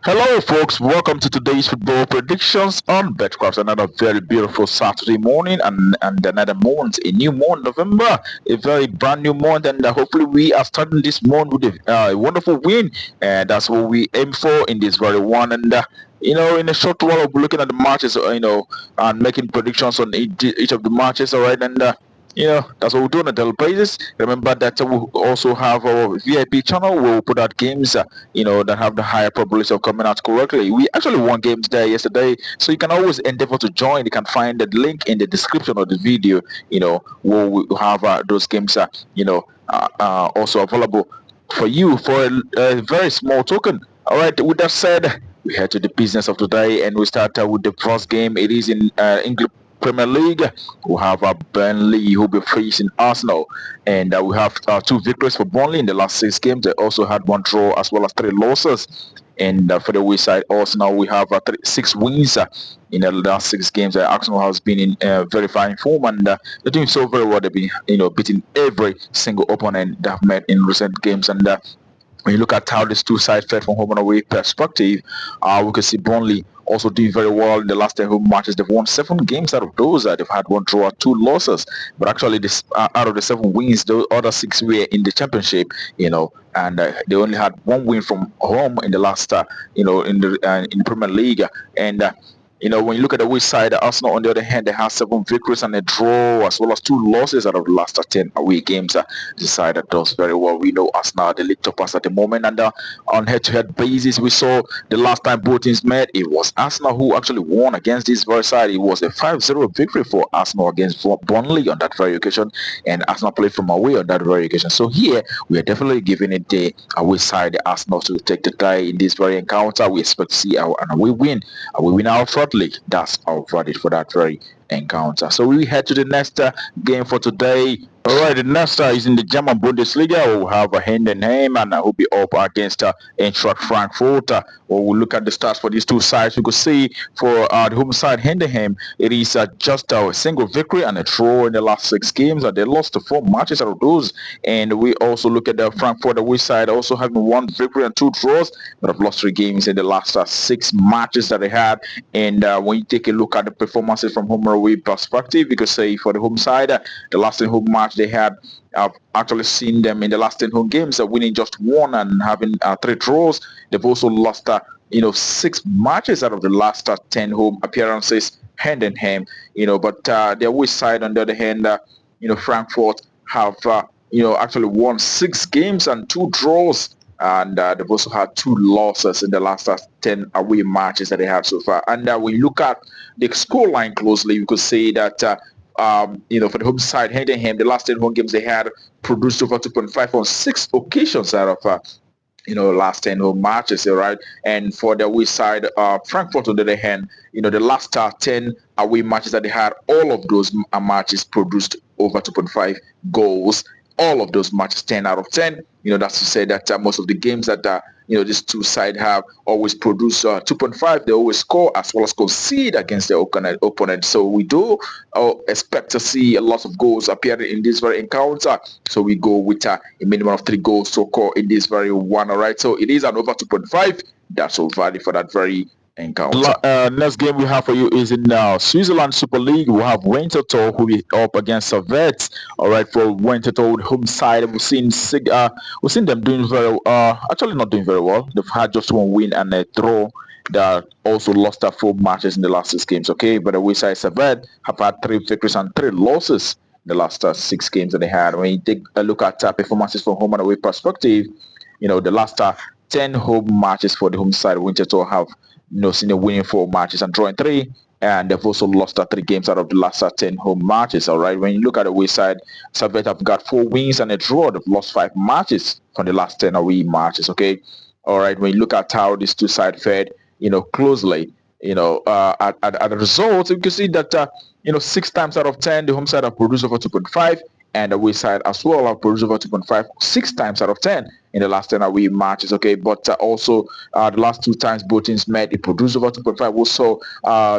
Hello, folks. Welcome to today's football predictions on BetCraft. Another very beautiful Saturday morning and another month, a new month, November, a very brand new month. And hopefully, we are starting this month with a wonderful win. And that's what we aim for in this very one. And in a short while, we'll be looking at the matches, and making predictions on each of the matches. All right. And that's what we do on a daily basis. Remember that we also have our VIP channel where we put out games, that have the higher probability of coming out correctly. We actually won games there yesterday, so you can always endeavor to join. You can find the link in the description of the video, where we have those games, also available for you for a very small token. All right, with that said, we head to the business of today and we start with the first game. It is in English Premier League. We have Burnley who will be facing Arsenal, and we have two victories for Burnley in the last six games. They also had one draw as well as three losses. And for the away side, Arsenal, we have six wins in the last six games. Arsenal has been in very fine form, and they're doing so very well. They've been, beating every single opponent they've met in recent games, and when you look at how these two sides fared from home and away perspective, we can see Burnley also doing very well in the last 10 home matches. They've won seven games out of those. They've had one draw, two losses. But actually, this out of the seven wins, the other six were in the championship. And they only had one win from home in the last, in the Premier League. And when you look at the West side, Arsenal, on the other hand, they have seven victories and a draw, as well as two losses out of the last 10 away games. The side that does very well. We know Arsenal are the league toppers at the moment, and on head-to-head basis, we saw the last time both teams met, it was Arsenal who actually won against this very side. It was a 5-0 victory for Arsenal against Burnley on that very occasion, and Arsenal played from away on that very occasion. So here, we are definitely giving it the away side, Arsenal, to take the tie in this very encounter. We expect to see an away win. We win out shortly. That's our verdict for that very encounter. So we head to the next game for today. All right, the next is in the German Bundesliga. We'll have a hand in hand, and we'll be up against Eintracht Frankfurt. We'll look at the stats for these two sides. We could see for the home side, Hindenham, it is just a single victory and a draw in the last six games. They lost the four matches out of those. And we also look at the Frankfurt away side, also having one victory and two draws, but have lost three games in the last six matches that they had. And when you take a look at the performances from home and away perspective, you could say for the home side, the last in home match they had, I've actually seen them in the last 10 home games winning just one and having three draws. They've also lost six matches out of the last 10 home appearances hand in hand. But the away side, on the other hand, Frankfurt have actually won six games and two draws, and they've also had two losses in the last 10 away matches that they have so far. And when you look at the scoreline closely, you could say that for the home side, Hindenham, the last 10 home games they had produced over 2.5 on six occasions out of last 10 home matches, right? And for the away side, Frankfurt, on the other hand, the last 10 away matches that they had, all of those matches produced over 2.5 goals. All of those matches 10 out of 10. That's to say that most of the games that these two sides have always produce 2.5. They always score as well as concede against their opponent. So we do expect to see a lot of goals appearing in this very encounter. So we go with a minimum of 3 goals to score in this very one. All right. So it is an over 2.5. That's all valid for that very encounter. Next game we have for you is in Switzerland Super League. We have Winterthur who is up against Servette. All right, for Winterthur home side, we've seen them doing very actually not doing very well. They've had just one win and a draw. They also lost their 4 matches in the last 6 games. Okay, but the away side Servette have had 3 victories and 3 losses in the last 6 games that they had. When you take a look at performances from home and away perspective, the last 10 home matches for the home side, Winterthur have seen a winning 4 matches and drawing 3, and they've also lost 3 games out of the last 10 home matches. All right, when you look at the away side, Servette have got 4 wins and a draw. They've lost 5 matches from the last 10 away matches. Okay, all right, when you look at how these two sides fared, closely, at the results, you can see that 6 times out of 10 the home side have produced over 2.5, and the away side as well have produced over 2.5 6 times out of 10 in the last 10 away matches. Okay, but also the last 2 times both teams met, it produced over 2.5. Also,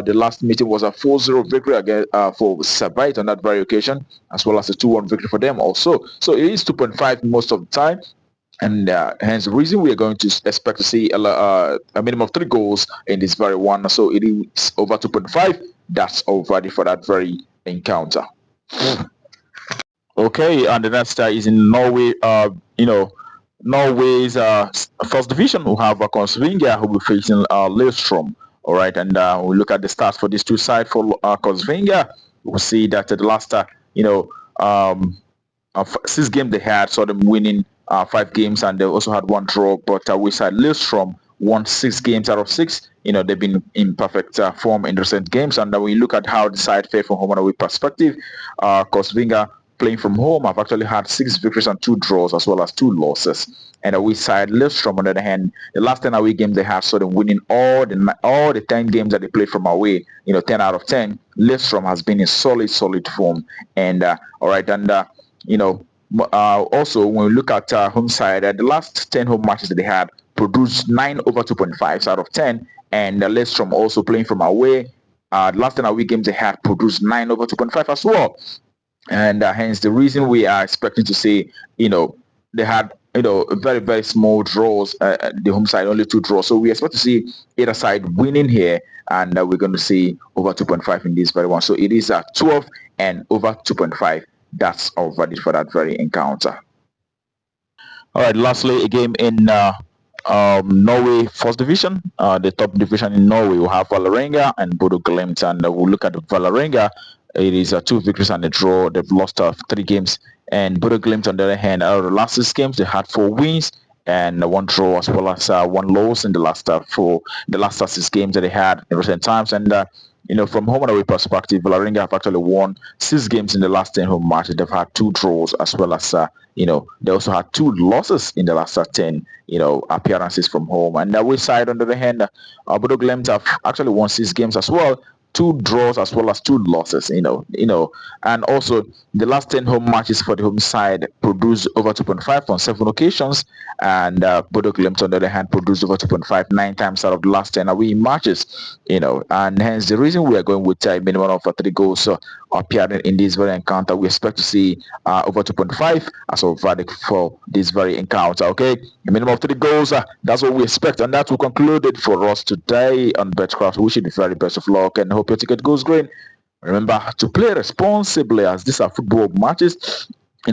the last meeting was a 4-0 victory against for Servette on that very occasion, as well as a 2-1 victory for them also. So it is 2.5 most of the time. And hence the reason we are going to expect to see a minimum of 3 goals in this very one. So it is over 2.5. That's already for that very encounter. Okay, and the next is in Norway. Norway's first division will have Kongsvinger who will be facing Lillestrøm. All right, and we look at the stats for these two sides. For Kongsvinger, we'll see that the last, um, 6 games they had, saw them winning 5 games, and they also had one draw. But we saw Lillestrøm won 6 games out of 6. They've been in perfect form in recent games, and when you look at how the side fared from home and away perspective, Kongsvinger playing from home have actually had 6 victories and 2 draws as well as 2 losses. And away side Lillestrøm, on the other hand, the last 10 away games they have saw them winning all the 10 games that they played from away. 10 out of 10. Lillestrøm has been in solid form, and all right, and also when we look at home side, the last 10 home matches that they had produced 9 over 2.5 out of 10, and Lillestrøm also playing from away. The last 10 away games they had produced 9 over 2.5 as well, and hence the reason we are expecting to see, they had very small draws. The home side only 2 draws, so we expect to see either side winning here, and we're going to see over 2.5 in this very one. So it is 12 and over 2.5. That's all valid for that very encounter. All right, lastly, a game in Norway first division, the top division in Norway. We have Valerenga and Bodo Glimt, and we'll look at Valerenga. It is 2 victories and a draw. They've lost 3 games, and Bodo Glimt, on the other hand, out of the last 6 games, they had 4 wins and 1 draw, as well as 1 loss in the last 6 games that they had in recent times. And from home and away perspective, Valerenga have actually won 6 games in the last 10 home matches. They've had 2 draws, as well as they also had 2 losses in the last 10 appearances from home. And the away side, on the other hand, Bodo Glimt have actually won 6 games as well. 2 draws as well as 2 losses, and also the last 10 home matches for the home side produced over 2.5 on 7 occasions, and Bodo Glimt, on the other hand, produced over 2.5 9 times out of the last 10 away matches, and hence the reason we are going with a minimum of 3 goals appearing in this very encounter. We expect to see over 2.5 as a verdict for this very encounter. Okay, a minimum of 3 goals. That's what we expect, and that will conclude it for us today on Betcraft. We wish you the very best of luck and hope your ticket goes green. Remember to play responsibly, as these are football matches.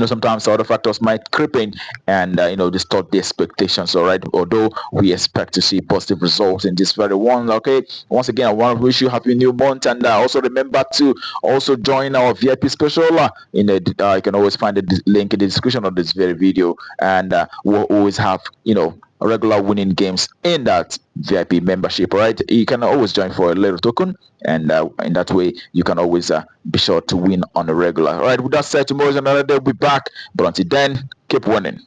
Sometimes other factors might creep in and distort the expectations. All right, although we expect to see positive results in this very one. Okay, once again, I want to wish you happy new month, and also remember to also join our VIP special. You can always find the link in the description of this very video, and we'll always have regular winning games in that VIP membership. All right, you can always join for a little token, and in that way you can always be sure to win on a regular. All right, with that said, tomorrow is another day. We'll be back, but until then, keep winning.